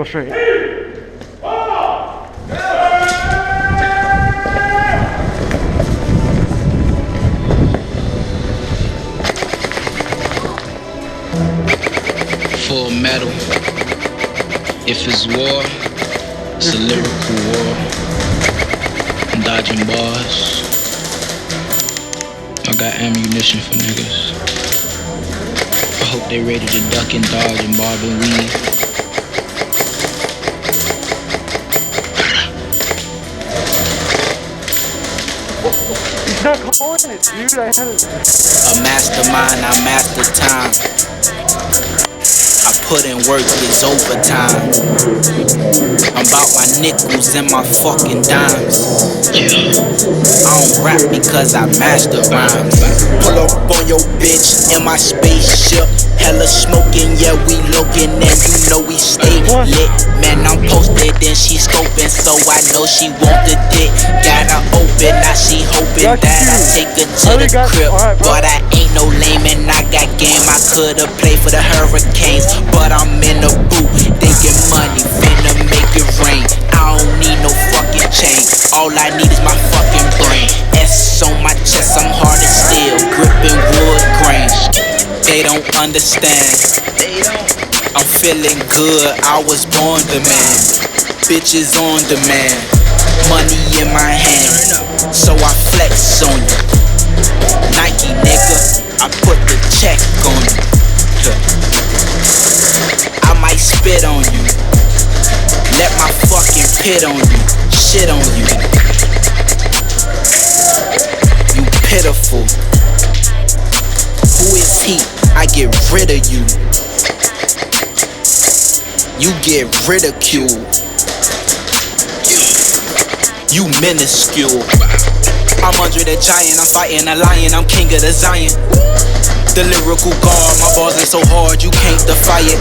go straight. Full metal. If it's war, it's a lyrical war. I'm dodging bars. I got ammunition for niggas. I hope they ready to duck and dodge and bob and weave. He's not calling it, dude. I had it. A mastermind, I master time. I put in work, it's overtime. I'm about my nickels and my fucking dimes. I don't rap because I master rhymes. Pull up on your bitch in my spaceship. Hella smoking, yeah, we looking, and you know we stay lit. Man, I'm posted, then she scoping, so I know she want the dick. Got her open, now she hoping that I take her to the crib. But I ain't no lame and I got game. I could've played for the Hurricanes, but I'm in the booth, thinking money, finna make it rain. I don't need no fucking chain, all I need is my fucking brain. S on my chest, I'm hard as steel, gripping wood grain. They don't understand. I'm feeling good, I was born demand. Bitches on demand, money in my hand, so I flex on you. Nike nigga, I put the check on you. I might spit on you, let my fucking pit on you, shit on you. You pitiful. Who is he? I get rid of you. You get ridiculed. You minuscule. I'm Andre the Giant, I'm fighting a lion, I'm king of the Zion. The lyrical guard, my bars are so hard, you can't defy it.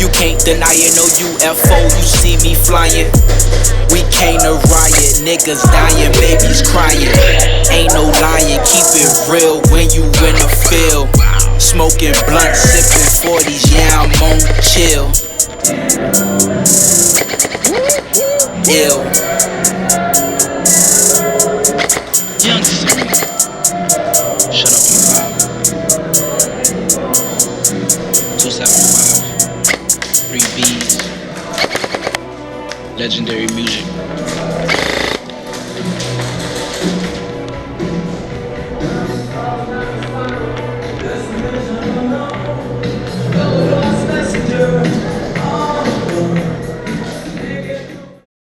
You can't deny it, no UFO, you see me flying. We came to riot, niggas dying, babies crying. Ain't no lying, keep it real when you in the field. Smoking blunt, sipping 40s, yeah, I'm on chill. Ill. Young Siri. Shut up and vibe. 275. 3 B's. Legendary music.